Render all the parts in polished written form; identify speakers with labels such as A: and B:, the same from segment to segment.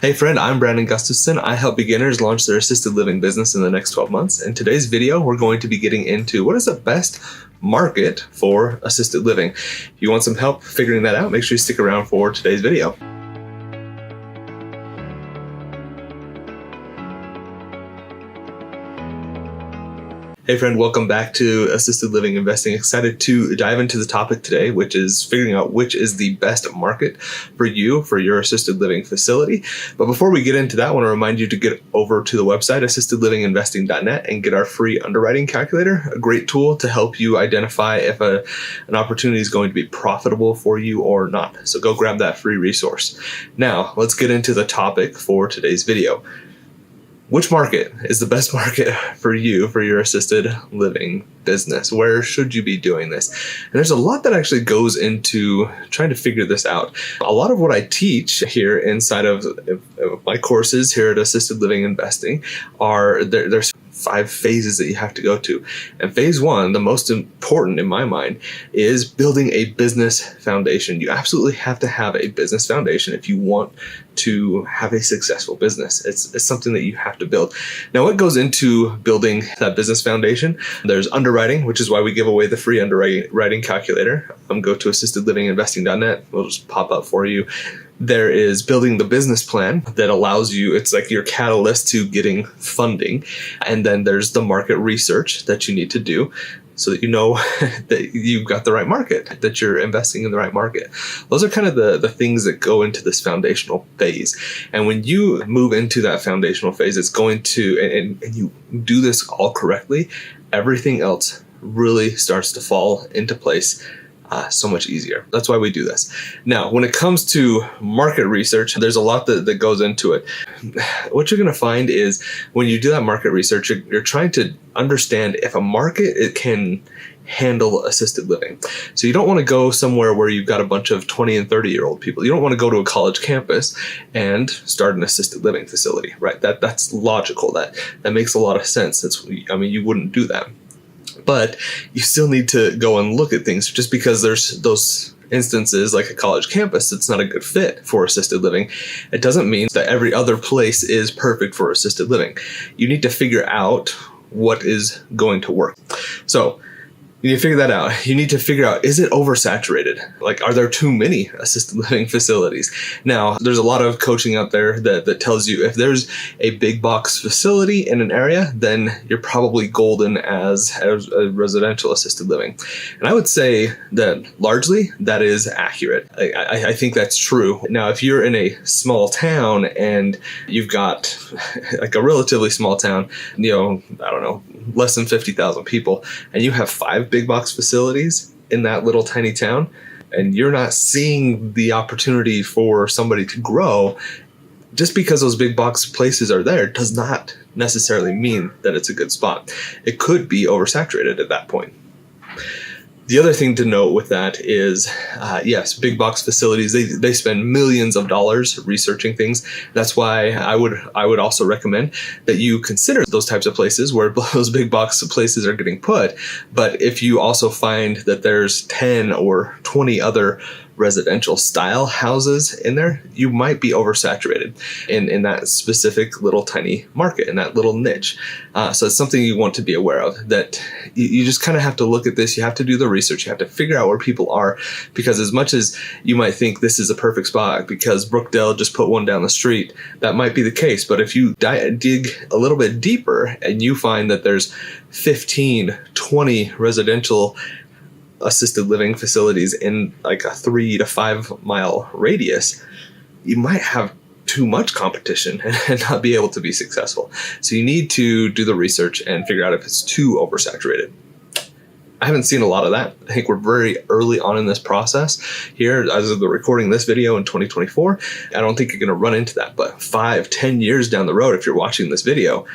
A: Hey friend, I'm Brandon Gustafson. I help beginners launch their assisted living business in the next 12 months. In today's video, we're going to be getting into what is the best market for assisted living. If you want some help figuring that out, make sure you stick around for today's video. Hey friend, welcome back to Assisted Living Investing. Excited to dive into the topic today, which is figuring out which is the best market for you for your assisted living facility. But before we get into that, I want to remind you to get over to the website, assistedlivinginvesting.net, and get our free underwriting calculator, a great tool to help you identify if an opportunity is going to be profitable for you or not. So go grab that free resource. Now, let's get into the topic for today's video. Which market is the best market for you for your assisted living business? Where should you be doing this? And there's a lot that actually goes into trying to figure this out. A lot of what I teach here inside of my courses here at Assisted Living Investing are there's 5 phases that you have to go to. And phase 1, the most important in my mind, is building a business foundation. You absolutely have to have a business foundation if you want to have a successful business. It's something that you have to build. Now, what goes into building that business foundation? There's underwriting, which is why we give away the free underwriting calculator. Go to assistedlivinginvesting.net. We'll just pop up for you. There is building the business plan that allows you, it's like your catalyst to getting funding. And then there's the market research that you need to do so that you know that you've got the right market, that you're investing in the right market. Those are kind of the things that go into this foundational phase. And when you move into that foundational phase, it's going to, and you do this all correctly, everything else really starts to fall into place so much easier. That's why we do this. Now, when it comes to market research, there's a lot that goes into it. What you're going to find is when you do that market research, you're trying to understand if a market it can handle assisted living. So you don't want to go somewhere where you've got a bunch of 20 and 30-year-old people. You don't want to go to a college campus and start an assisted living facility, right? That's logical. That makes a lot of sense. You wouldn't do that. But you still need to go and look at things. Just because there's those instances like a college campus that's not a good fit for assisted living, it doesn't mean that every other place is perfect for assisted living. You need to figure out what is going to work. So you need to figure that out. You need to figure out, is it oversaturated? Like, are there too many assisted living facilities? Now, there's a lot of coaching out there that tells you if there's a big box facility in an area, then you're probably golden as a residential assisted living. And I would say that largely that is accurate. I think that's true. Now, if you're in a small town and you've got like a relatively small town, I don't know, less than 50,000 people, and you have 5 big box facilities in that little tiny town, and you're not seeing the opportunity for somebody to grow, just because those big box places are there does not necessarily mean that it's a good spot. It could be oversaturated at that point. The other thing to note with that is, yes, big box facilities, they spend millions of dollars researching things. That's why I would also recommend that you consider those types of places where those big box places are getting put. But if you also find that there's 10 or 20 other residential style houses in there, you might be oversaturated in that specific little tiny market, in that little niche. So it's something you want to be aware of, that you just kind of have to look at this. You have to do the research. You have to figure out where people are, because as much as you might think this is a perfect spot because Brookdale just put one down the street, that might be the case. But if you dig a little bit deeper and you find that there's 15, 20 residential assisted living facilities in like a 3 to 5 mile radius, you might have too much competition and not be able to be successful. So you need to do the research and figure out if it's too oversaturated. I haven't seen a lot of that. I think we're very early on in this process here as of the recording this video in 2024. I don't think you're going to run into that, but 5-10 years down the road, if you're watching this video,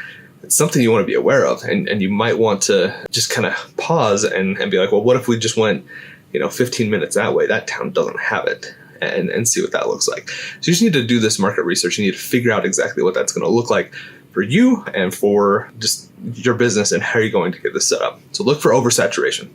A: it's something you want to be aware of, and you might want to just kind of pause and be like, well, what if we just went 15 minutes that way? That town doesn't have it, and see what that looks like. So you just need to do this market research. You need to figure out exactly what that's going to look like for you and for just your business and how you're going to get this set up. So look for oversaturation.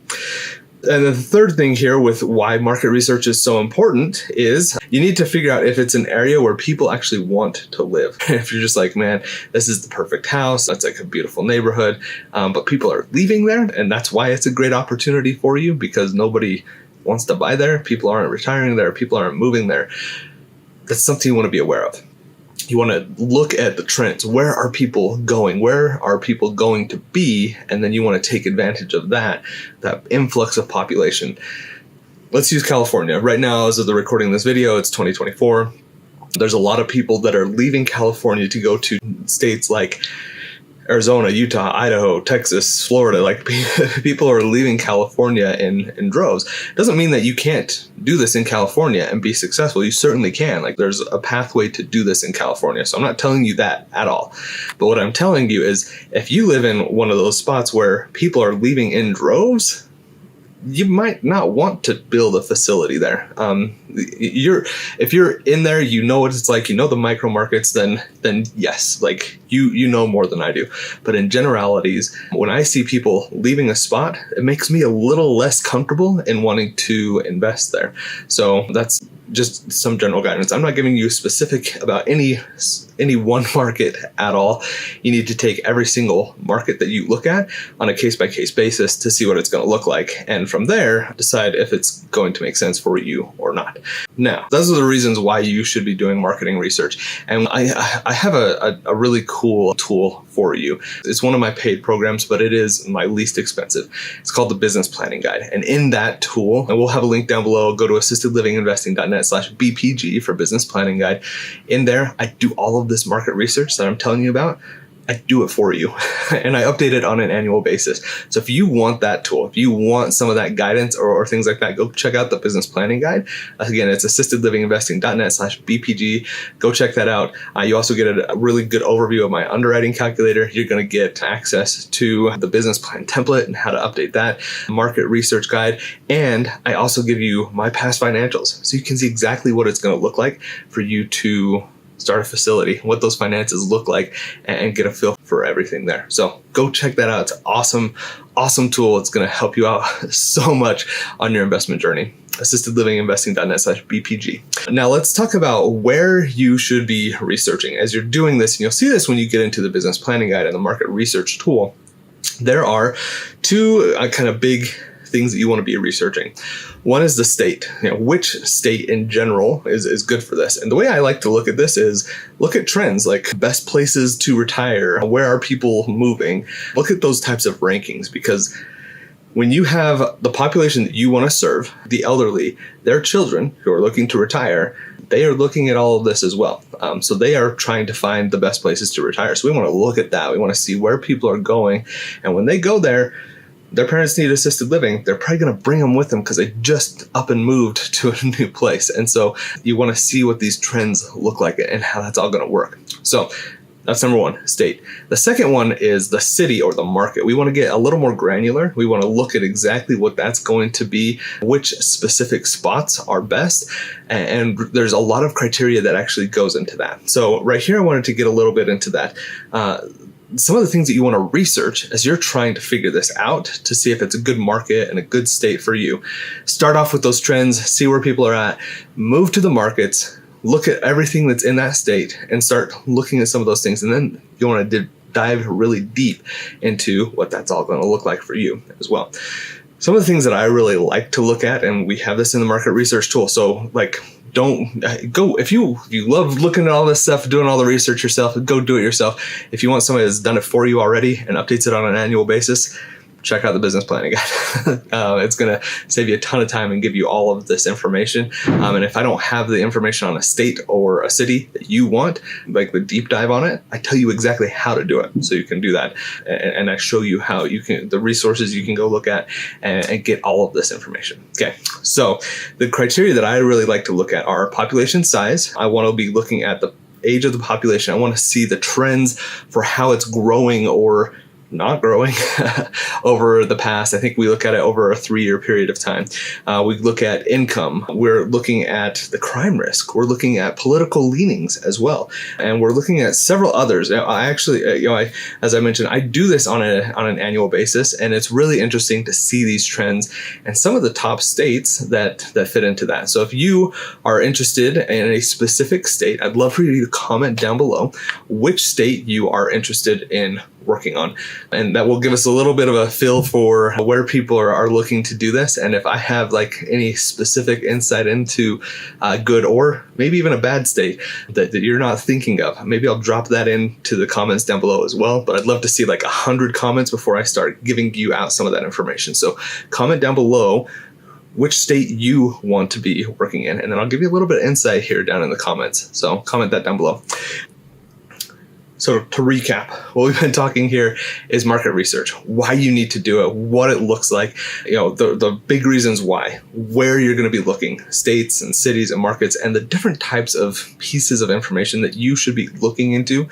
A: And the third thing here with why market research is so important is you need to figure out if it's an area where people actually want to live. If you're just like, man, this is the perfect house, that's like a beautiful neighborhood, but people are leaving there, and that's why it's a great opportunity for you, because nobody wants to buy there, people aren't retiring there, people aren't moving there. That's something you want to be aware of. You want to look at the trends. Where are people going? Where are people going to be? And then you want to take advantage of that influx of population. Let's use California. Right now, as of the recording of this video, it's 2024. There's a lot of people that are leaving California to go to states like Arizona, Utah, Idaho, Texas, Florida. Like, people are leaving California in droves. Doesn't mean that you can't do this in California and be successful. You certainly can. Like, there's a pathway to do this in California. So I'm not telling you that at all. But what I'm telling you is, if you live in one of those spots where people are leaving in droves, you might not want to build a facility there. If you're in there, you know what it's like, you know the micro markets, then yes, like you know more than I do. But in generalities, when I see people leaving a spot, it makes me a little less comfortable in wanting to invest there. So that's just some general guidance. I'm not giving you specific about any one market at all. You need to take every single market that you look at on a case-by-case basis to see what it's going to look like, and from there decide if it's going to make sense for you or not. Now, those are the reasons why you should be doing marketing research. And I have a really cool tool for you. It's one of my paid programs, but it is my least expensive. It's called the Business Planning Guide. And in that tool, and we'll have a link down below, go to assistedlivinginvesting.net/BPG for Business Planning Guide. In there, I do all of this market research that I'm telling you about. I do it for you, and I update it on an annual basis. So if you want that tool, if you want some of that guidance or things like that, go check out the Business Planning Guide. Again, it's assistedlivinginvesting.net/BPG. Go check that out. You also get a really good overview of my underwriting calculator. You're going to get access to the business plan template and how to update that, market research guide, and I also give you my past financials, so you can see exactly what it's going to look like for you to start a facility, what those finances look like, and get a feel for everything there. So go check that out. It's an awesome tool. It's going to help you out so much on your investment journey. assistedlivinginvesting.net/BPG. Now let's talk about where you should be researching as you're doing this. And you'll see this when you get into the Business Planning Guide and the market research tool. There are two kind of big things that you want to be researching. One is the state. Which state in general is good for this? And the way I like to look at this is look at trends, like best places to retire, where are people moving? Look at those types of rankings, because when you have the population that you want to serve, the elderly, their children who are looking to retire, they are looking at all of this as well. So they are trying to find the best places to retire. So we want to look at that. We want to see where people are going. And when they go there, their parents need assisted living. They're probably going to bring them with them because they just up and moved to a new place. And so you want to see what these trends look like and how that's all going to work. So that's number one, state. The second one is the city or the market. We want to get a little more granular. We want to look at exactly what that's going to be, which specific spots are best. And there's a lot of criteria that actually goes into that. So right here, I wanted to get a little bit into that. Some of the things that you want to research as you're trying to figure this out to see if it's a good market and a good state for you. Start off with those trends, see where people are at, move to the markets, look at everything that's in that state and start looking at some of those things. And then you want to dive really deep into what that's all going to look like for you as well. Some of the things that I really like to look at, and we have this in the market research tool. So like, don't go, if you love looking at all this stuff, doing all the research yourself, go do it yourself. If you want somebody that's done it for you already and updates it on an annual basis, check out the Business Planning Guide. It's going to save you a ton of time and give you all of this information. And if I don't have the information on a state or a city that you want, like the deep dive on it, I tell you exactly how to do it. So you can do that. And I show you how you can, the resources you can go look at and get all of this information. Okay. So the criteria that I really like to look at are population size. I want to be looking at the age of the population. I want to see the trends for how it's growing or not growing over the past. I think we look at it over a 3-year period of time. We look at income. We're looking at the crime risk. We're looking at political leanings as well. And we're looking at several others. I actually, as I mentioned, I do this on an annual basis, and it's really interesting to see these trends and some of the top states that fit into that. So if you are interested in a specific state, I'd love for you to comment down below which state you are interested in working on. And that will give us a little bit of a feel for where people are looking to do this. And if I have like any specific insight into a good or maybe even a bad state that you're not thinking of, maybe I'll drop that into the comments down below as well. But I'd love to see like 100 comments before I start giving you out some of that information. So comment down below which state you want to be working in, and then I'll give you a little bit of insight here down in the comments. So comment that down below. So to recap, what we've been talking here is market research, why you need to do it, what it looks like, the big reasons why, where you're going to be looking, states and cities and markets, and the different types of pieces of information that you should be looking into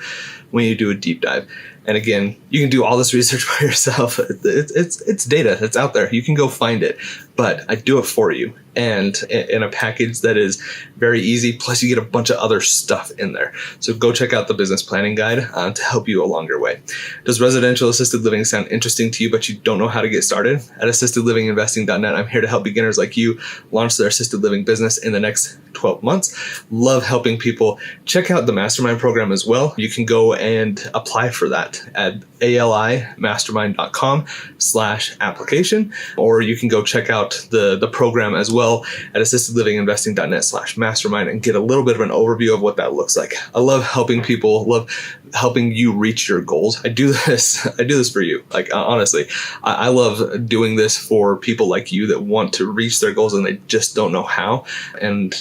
A: when you do a deep dive. And again, you can do all this research by yourself. It's data that's out there. You can go find it, but I do it for you. And in a package that is very easy, plus you get a bunch of other stuff in there. So go check out the business planning guide to help you along your way. Does residential assisted living sound interesting to you, but you don't know how to get started? At assistedlivinginvesting.net, I'm here to help beginners like you launch their assisted living business in the next 12 months. Love helping people. Check out the mastermind program as well. You can go and apply for that at alimastermind.com/application, or you can go check out the program as well at assistedlivinginvesting.net/mastermind and get a little bit of an overview of what that looks like. I love helping people, love helping you reach your goals. I do this for you. Like, honestly, I love doing this for people like you that want to reach their goals and they just don't know how. And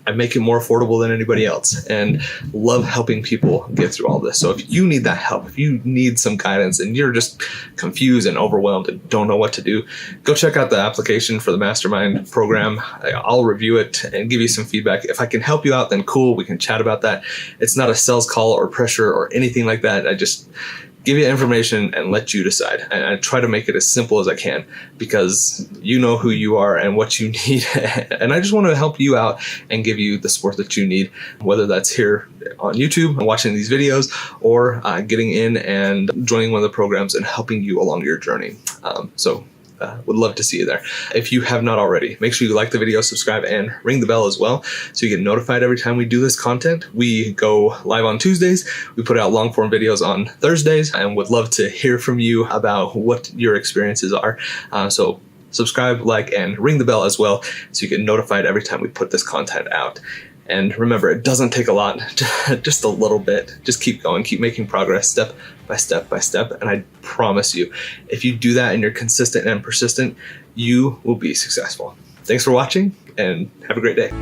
A: I make it more affordable than anybody else, and love helping people get through all this. So if you need that help, if you need some guidance and you're just confused and overwhelmed and don't know what to do, go check out the application for the mastermind program. I'll review it and give you some feedback. If I can help you out, then cool, we can chat about that. It's not a sales call or pressure or anything like that. I just give you information and let you decide. And I try to make it as simple as I can because you know who you are and what you need. And I just want to help you out and give you the support that you need, whether that's here on YouTube and watching these videos or getting in and joining one of the programs and helping you along your journey. Would love to see you there. If you have not already, make sure you like the video, subscribe, and ring the bell as well so you get notified every time we do this content. We go live on Tuesdays. We put out long form videos on Thursdays, and would love to hear from you about what your experiences are. So subscribe, like, and ring the bell as well so you get notified every time we put this content out. And remember, it doesn't take a lot, just a little bit. Just keep going, keep making progress step by step by step. And I promise you, if you do that and you're consistent and persistent, you will be successful. Thanks for watching and have a great day.